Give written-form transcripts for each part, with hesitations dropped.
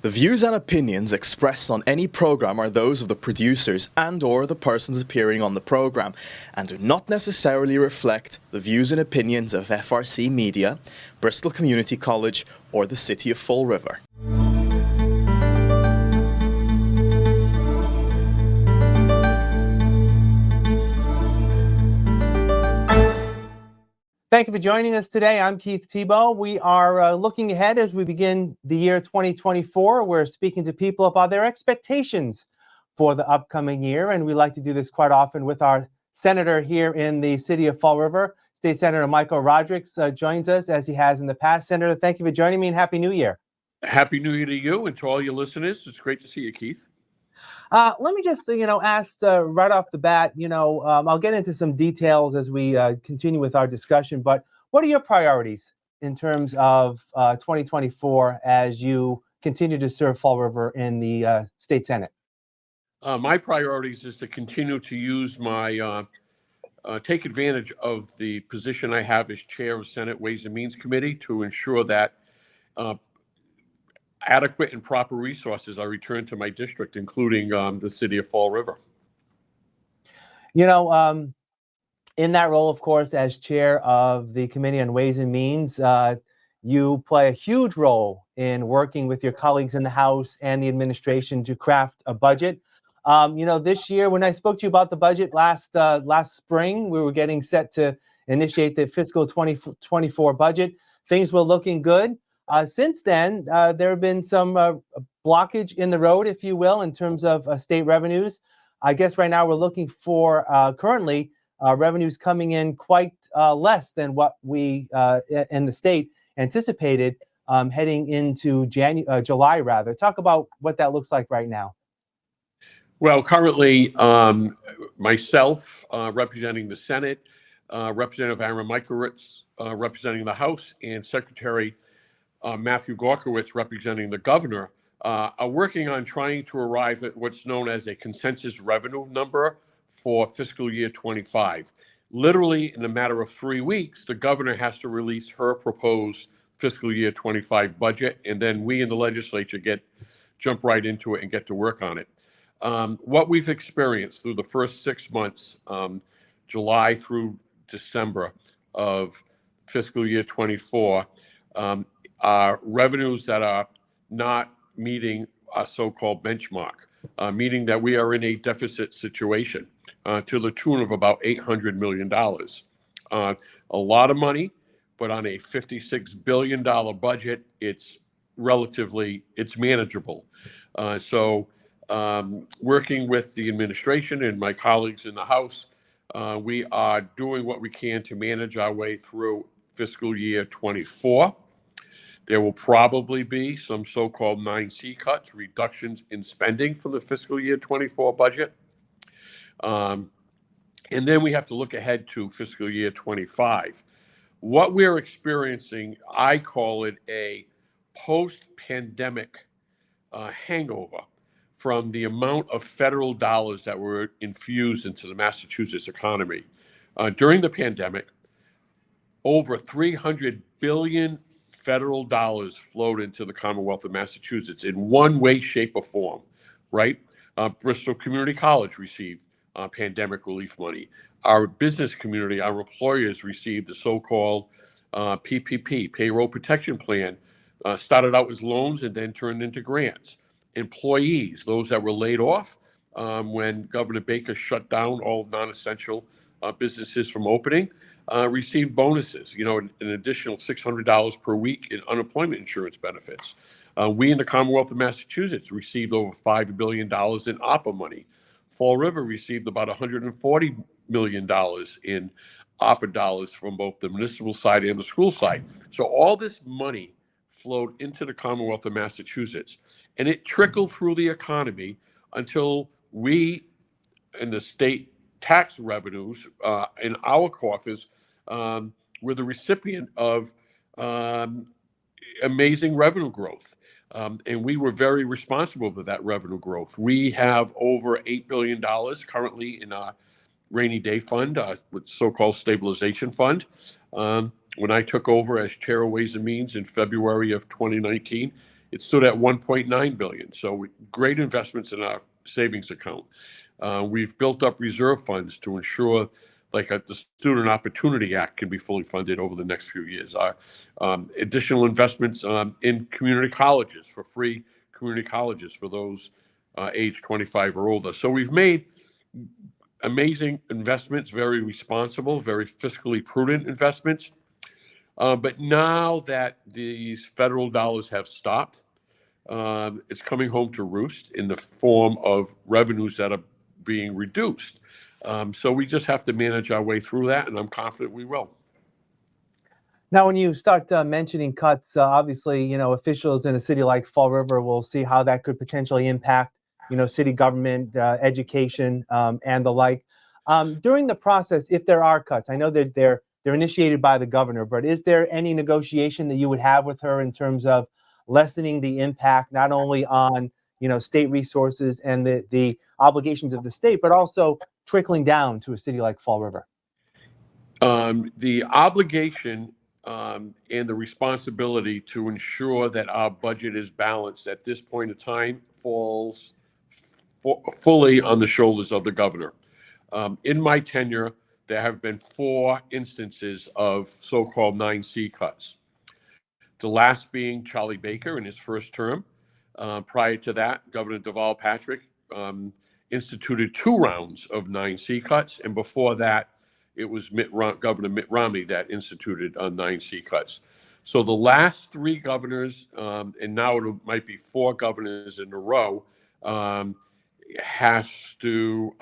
The views and opinions expressed on any program are those of the producers and/or the persons appearing on the program and do not necessarily reflect the views and opinions of FRCMedia, Bristol Community College, or the City of Fall River. Thank you for joining us today. I'm Keith Tebow. We are looking ahead as we begin the year 2024. We're speaking to people about their expectations for the upcoming year, and we like to do this quite often with our senator here in the City of Fall River. State Senator Michael Rodrigues joins us as he has in the past. Senator, thank you for joining me, and Happy New Year. Happy New Year to you and to all your listeners. It's great to see you, Keith. Let me just, ask right off the bat, I'll get into some details as we continue with our discussion, but what are your priorities in terms of 2024 as you continue to serve Fall River in the State Senate? My priorities is to continue to use my, take advantage of the position I have as chair of Senate Ways and Means Committee to ensure that adequate and proper resources are returned to my district, including the City of Fall River. In that role, of course, as chair of the Committee on Ways and Means, you play a huge role in working with your colleagues in the House and the administration to craft a budget. This year, when I spoke to you about the budget last spring, we were getting set to initiate the fiscal 2024 budget. Things were looking good. Since then, there have been some blockage in the road, if you will, in terms of state revenues. I guess right now we're looking for currently revenues coming in quite less than what we in the state anticipated heading into July, rather. Talk about what that looks like right now. Well, currently, myself representing the Senate, Representative Aaron Michaelritz representing the House, and Secretary Matthew Gorkowitz representing the governor are working on trying to arrive at what's known as a consensus revenue number for fiscal year 25. Literally, in a matter of 3 weeks, the governor has to release her proposed fiscal year 25 budget, and then we in the legislature jump right into it and get to work on it. What we've experienced through the first 6 months, July through December of fiscal year 24, are revenues that are not meeting our so-called benchmark, meaning that we are in a deficit situation to the tune of about $800 million. A lot of money, but on a $56 billion budget, it's manageable. So working with the administration and my colleagues in the House, we are doing what we can to manage our way through fiscal year 24. There will probably be some so-called 9C cuts, reductions in spending for the fiscal year 24 budget. And then we have to look ahead to fiscal year 25. What we're experiencing, I call it a post-pandemic hangover from the amount of federal dollars that were infused into the Massachusetts economy. During the pandemic, over $300 billion federal dollars flowed into the Commonwealth of Massachusetts in one way, shape, or form, right? Bristol Community College received pandemic relief money. Our business community, our employers received the so-called PPP, Payroll Protection Plan, started out as loans and then turned into grants. Employees, those that were laid off when Governor Baker shut down all non-essential businesses from opening, received bonuses, an additional $600 per week in unemployment insurance benefits. We in the Commonwealth of Massachusetts received over $5 billion in ARPA money. Fall River received about $140 million in ARPA dollars from both the municipal side and the school side. So all this money flowed into the Commonwealth of Massachusetts, and it trickled through the economy until we in the state tax revenues in our coffers were the recipient of amazing revenue growth. And we were very responsible for that revenue growth. We have over $8 billion currently in our rainy day fund, with so-called stabilization fund. When I took over as chair of Ways and Means in February of 2019, it stood at 1.9 billion. So great investments in our savings account. We've built up reserve funds to ensure, like the Student Opportunity Act can be fully funded over the next few years. Our additional investments in community colleges, for free community colleges for those age 25 or older. So we've made amazing investments, very responsible, very fiscally prudent investments. But now that these federal dollars have stopped, it's coming home to roost in the form of revenues that are being reduced. So we just have to manage our way through that, and I'm confident we will. Now, when you start mentioning cuts, obviously, officials in a city like Fall River will see how that could potentially impact, city government, education, and the like. During the process, if there are cuts, I know that they're initiated by the governor, but is there any negotiation that you would have with her in terms of lessening the impact, not only on, state resources and the obligations of the state, but also trickling down to a city like Fall River? The obligation and the responsibility to ensure that our budget is balanced at this point in time falls fully on the shoulders of the governor. In my tenure, there have been 4 instances of so-called 9C cuts. The last being Charlie Baker in his first term. Prior to that, Governor Deval Patrick instituted 2 rounds of 9C cuts, and before that, it was Governor Mitt Romney that instituted 9C cuts. So the last 3 governors, and now it might be 4 governors in a row, has to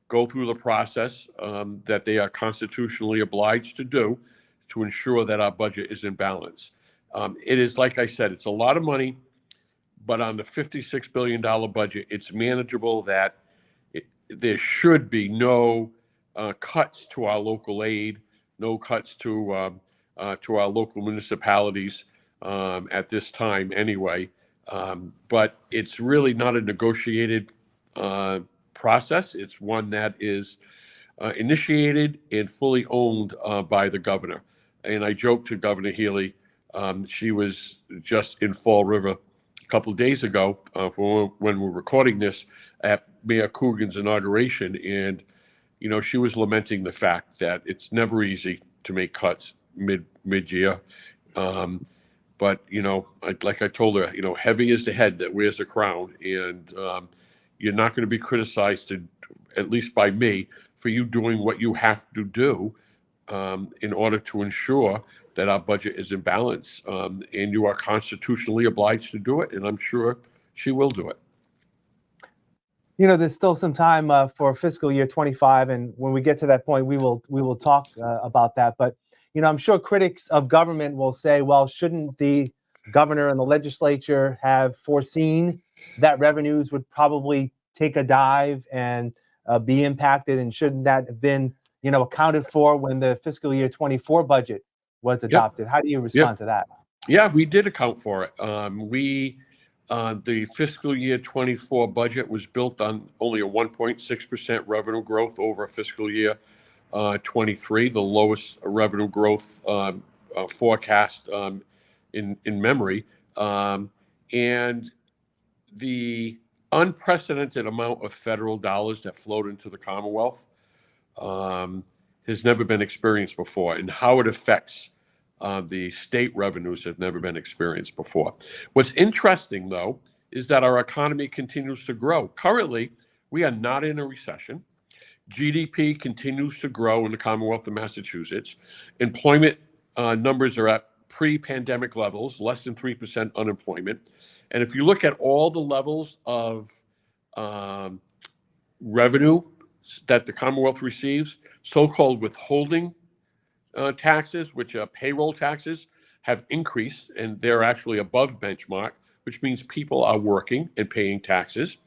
go through the process that they are constitutionally obliged to do to ensure that our budget is in balance. It is, like I said, it's a lot of money, but on the $56 billion budget, it's manageable. That there should be no cuts to our local aid, no cuts to our local municipalities at this time anyway. But it's really not a negotiated process. It's one that is initiated and fully owned by the governor. And I joked to Governor Healy, she was just in Fall River a couple of days ago when we're recording this at Mayor Coogan's inauguration, and she was lamenting the fact that it's never easy to make cuts mid-year. But like I told her, heavy is the head that wears the crown, and you're not going to be criticized, at least by me, for you doing what you have to do in order to ensure that our budget is in balance, and you are constitutionally obliged to do it, and I'm sure she will do it. There's still some time for fiscal year 25, and when we get to that point, we will talk about that. But I'm sure critics of government will say, well, shouldn't the governor and the legislature have foreseen that revenues would probably take a dive and be impacted, and shouldn't that have been accounted for when the fiscal year 24 budget was adopted? Yep. How do you respond to that? Yeah, we did account for it. The fiscal year 24 budget was built on only a 1.6% revenue growth over fiscal year 23, the lowest revenue growth forecast in memory. And the unprecedented amount of federal dollars that flowed into the Commonwealth has never been experienced before, and how it affects the state revenues have never been experienced before. What's interesting, though, is that our economy continues to grow. Currently, we are not in a recession. GDP continues to grow in the Commonwealth of Massachusetts. Employment numbers are at pre-pandemic levels, less than 3% unemployment. And if you look at all the levels of revenue that the Commonwealth receives, so-called withholding taxes, which are payroll taxes, have increased, and they're actually above benchmark, which means people are working and paying taxes.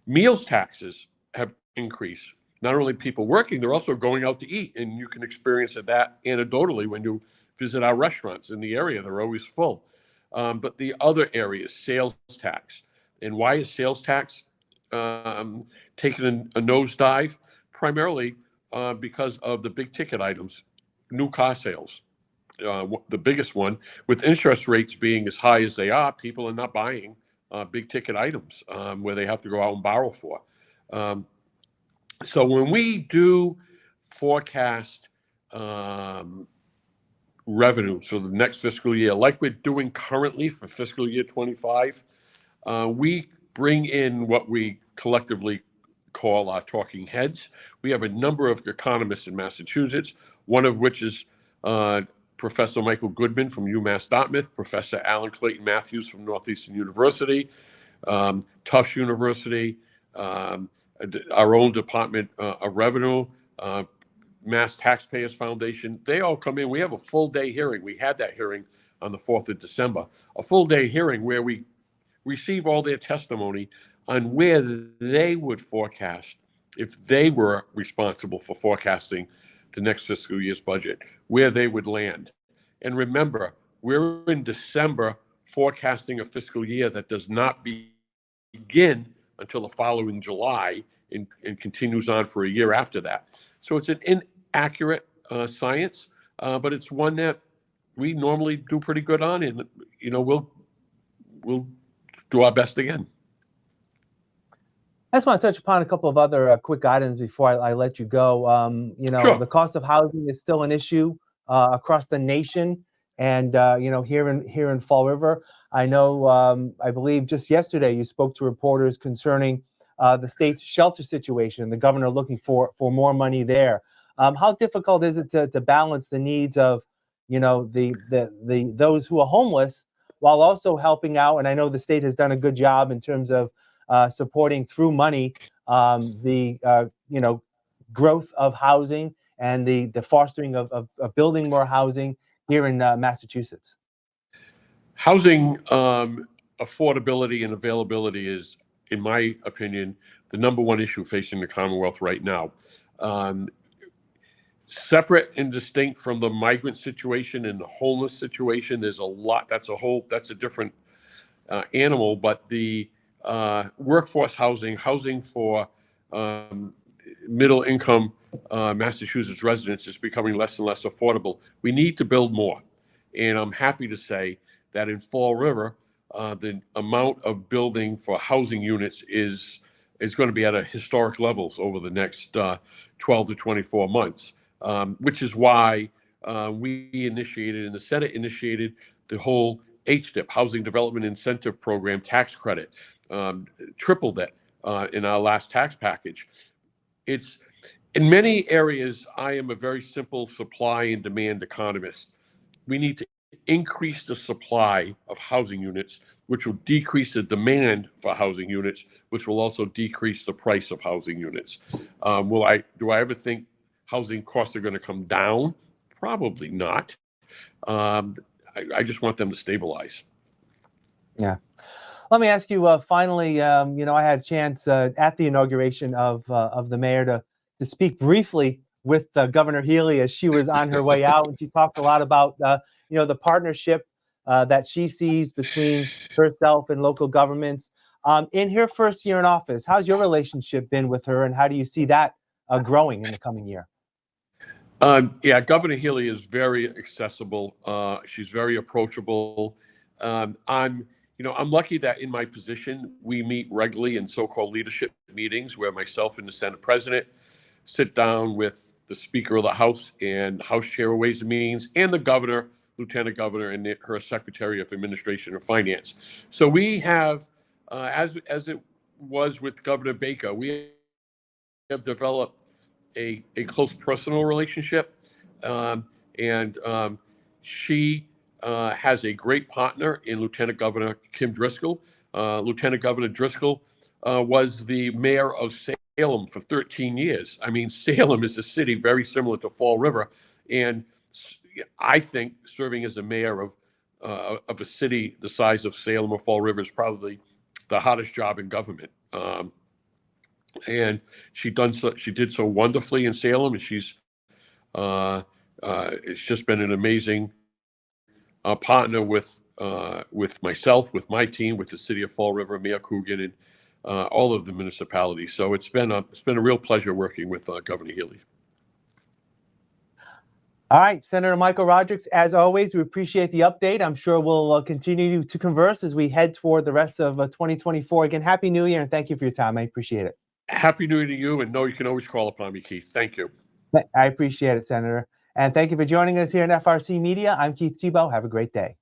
Meals taxes have increased. Not only people working, they're also going out to eat, and you can experience that anecdotally when you visit our restaurants in the area. They're always full. But the other areas, sales tax. And why is sales tax taking a nosedive? Primarily because of the big ticket items, new car sales. the biggest one. With interest rates being as high as they are, people are not buying big ticket items where they have to go out and borrow for. So when we do forecast revenue, so the next fiscal year, like we're doing currently for fiscal year 25, we bring in what we collectively call our talking heads. We have a number of economists in Massachusetts, one of which is Professor Michael Goodman from UMass Dartmouth, Professor Alan Clayton Matthews from Northeastern University, Tufts University, our own Department of Revenue, Mass Taxpayers Foundation. They all come in. We have a full day hearing. We had that hearing on the 4th of December, a full day hearing where we receive all their testimony on where they would forecast if they were responsible for forecasting the next fiscal year's budget, where they would land. And remember, we're in December forecasting a fiscal year that does not begin until the following July and continues on for a year after that. So it's an inaccurate science, but it's one that we normally do pretty good on, and we'll do our best again. I just want to touch upon a couple of other quick items before I let you go. Sure. The cost of housing is still an issue across the nation, and here in Fall River. I know, I believe just yesterday you spoke to reporters concerning the state's shelter situation, the governor looking for more money there. How difficult is it to balance the needs of those who are homeless while also helping out? And I know the state has done a good job in terms of supporting through money the growth of housing and the fostering of building more housing here in Massachusetts. Housing affordability and availability is, in my opinion, the number one issue facing the Commonwealth right now. Separate and distinct from the migrant situation and the homeless situation, there's a lot. That's a different animal. But the workforce housing for middle income Massachusetts residents is becoming less and less affordable. We need to build more. And I'm happy to say that in Fall River, the amount of building for housing units is going to be at a historic levels over the next 12 to 24 months, which is why we initiated, and the Senate initiated, the whole HDIP, Housing Development Incentive Program tax credit, tripled it in our last tax package. It's in many areas, I am a very simple supply and demand economist. We need to increase the supply of housing units, which will decrease the demand for housing units, which will also decrease the price of housing units. Do I ever think housing costs are going to come down? Probably not. I just want them to stabilize. Yeah. Let me ask you finally, I had a chance at the inauguration of the mayor to speak briefly with Governor Healy as she was on her way out. And she talked a lot about, the partnership that she sees between herself and local governments. In her first year in office, how's your relationship been with her, and how do you see that growing in the coming year? Governor Healy is very accessible. She's very approachable. I'm lucky that in my position, we meet regularly in so-called leadership meetings where myself and the Senate President sit down with the Speaker of the House and House Chair of Ways and Means and the Governor, Lieutenant Governor, and her Secretary of Administration and Finance. So we have, as it was with Governor Baker, we have developed a close personal relationship, and she has a great partner in Lieutenant Governor Kim Driscoll. Lieutenant Governor Driscoll was the mayor of Salem for 13 years. I mean, Salem is a city very similar to Fall River, and I think serving as a mayor of a city the size of Salem or Fall River is probably the hottest job in government. And she did so wonderfully in Salem, and it's just been an amazing partner with myself, with my team, with the city of Fall River, Mayor Coogan, and all of the municipalities. So it's been a real pleasure working with Governor Healy. All right, Senator Michael Rodrigues, as always, we appreciate the update. I'm sure we'll continue to converse as we head toward the rest of 2024. Again, Happy New Year, and thank you for your time. I appreciate it. Happy New Year to you, and know you can always call upon me, Keith. Thank you. I appreciate it, Senator. And thank you for joining us here at FRC Media. I'm Keith Tebow. Have a great day.